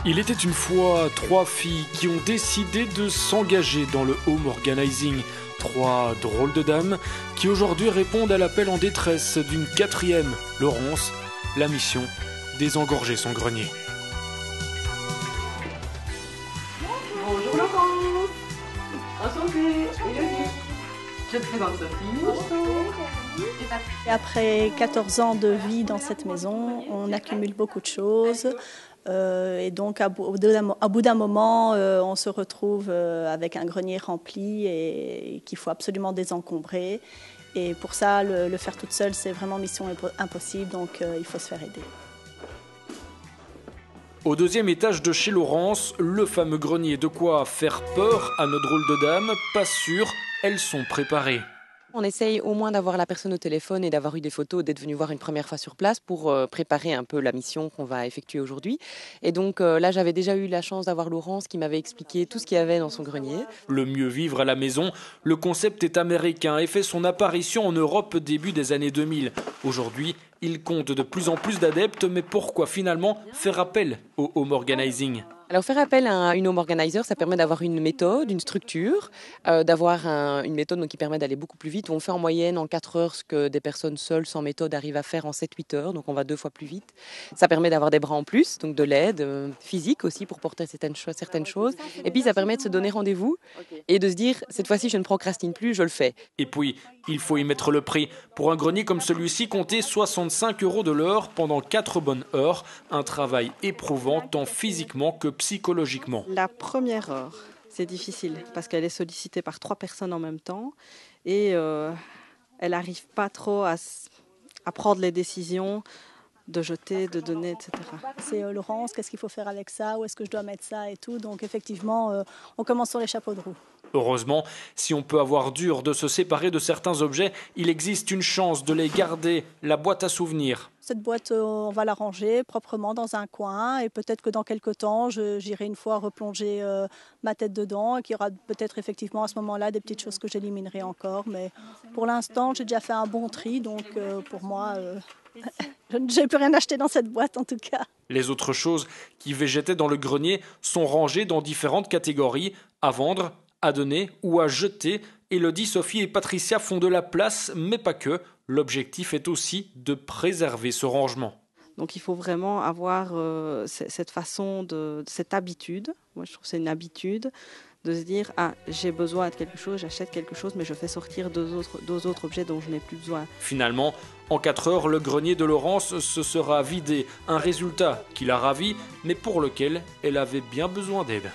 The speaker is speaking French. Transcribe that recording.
Il était une fois 3 filles qui ont décidé de s'engager dans le home organizing. 3 drôles de dames qui aujourd'hui répondent à l'appel en détresse d'une 4e, Laurence, la mission: désengorger son grenier. Bonjour Laurence. Enchantée. Élodie. Je te présente Sophie. Après 14 ans de vie dans cette maison, on accumule beaucoup de choses. Et donc, à bout d'un moment, on se retrouve avec un grenier rempli et qu'il faut absolument désencombrer. Et pour ça, le faire toute seule, c'est vraiment mission impossible, donc il faut se faire aider. Au 2e étage de chez Laurence, le fameux grenier, de quoi faire peur à nos drôles de dames, pas sûr, elles sont préparées. On essaye au moins d'avoir la personne au téléphone et d'avoir eu des photos, d'être venu voir une première fois sur place pour préparer un peu la mission qu'on va effectuer aujourd'hui. Et donc là, j'avais déjà eu la chance d'avoir Laurence qui m'avait expliqué tout ce qu'il y avait dans son grenier. Le mieux vivre à la maison, le concept est américain et fait son apparition en Europe début des années 2000. Aujourd'hui, il compte de plus en plus d'adeptes, mais pourquoi finalement faire appel au home organizing ? Alors faire appel à une home organizer, ça permet d'avoir une méthode, une structure, d'avoir une méthode donc, qui permet d'aller beaucoup plus vite. On fait en moyenne en 4 heures ce que des personnes seules sans méthode arrivent à faire en 7-8 heures, donc on va 2 fois plus vite. Ça permet d'avoir des bras en plus, donc de l'aide physique aussi pour porter certaines choses. Et puis ça permet de se donner rendez-vous et de se dire, cette fois-ci je ne procrastine plus, je le fais. Et puis, il faut y mettre le prix. Pour un grenier comme celui-ci, comptez 65 € de l'heure pendant 4 bonnes heures. Un travail éprouvant tant physiquement que psychologiquement. La première heure, c'est difficile parce qu'elle est sollicitée par 3 personnes en même temps et elle n'arrive pas trop à prendre les décisions de jeter, de donner, etc. C'est Laurence, qu'est-ce qu'il faut faire avec ça, où est-ce que je dois mettre ça et tout. Donc effectivement, on commence sur les chapeaux de roue. Heureusement, si on peut avoir dur de se séparer de certains objets, il existe une chance de les garder, la boîte à souvenirs. Cette boîte, on va la ranger proprement dans un coin et peut-être que dans quelques temps, j'irai une fois replonger ma tête dedans et qu'il y aura peut-être effectivement à ce moment-là des petites choses que j'éliminerai encore. Mais pour l'instant, j'ai déjà fait un bon tri, donc pour moi, je n'ai plus rien acheté dans cette boîte en tout cas. Les autres choses qui végétaient dans le grenier sont rangées dans différentes catégories, à vendre, à donner ou à jeter. Élodie, Sophie et Patricia font de la place, mais pas que. L'objectif est aussi de préserver ce rangement. Donc il faut vraiment avoir cette façon, cette habitude, moi je trouve que c'est une habitude, de se dire « Ah, j'ai besoin de quelque chose, j'achète quelque chose, mais je fais sortir 2 autres objets dont je n'ai plus besoin. » Finalement, en 4 heures, le grenier de Laurence se sera vidé. Un résultat qui l'a ravie, mais pour lequel elle avait bien besoin d'aide.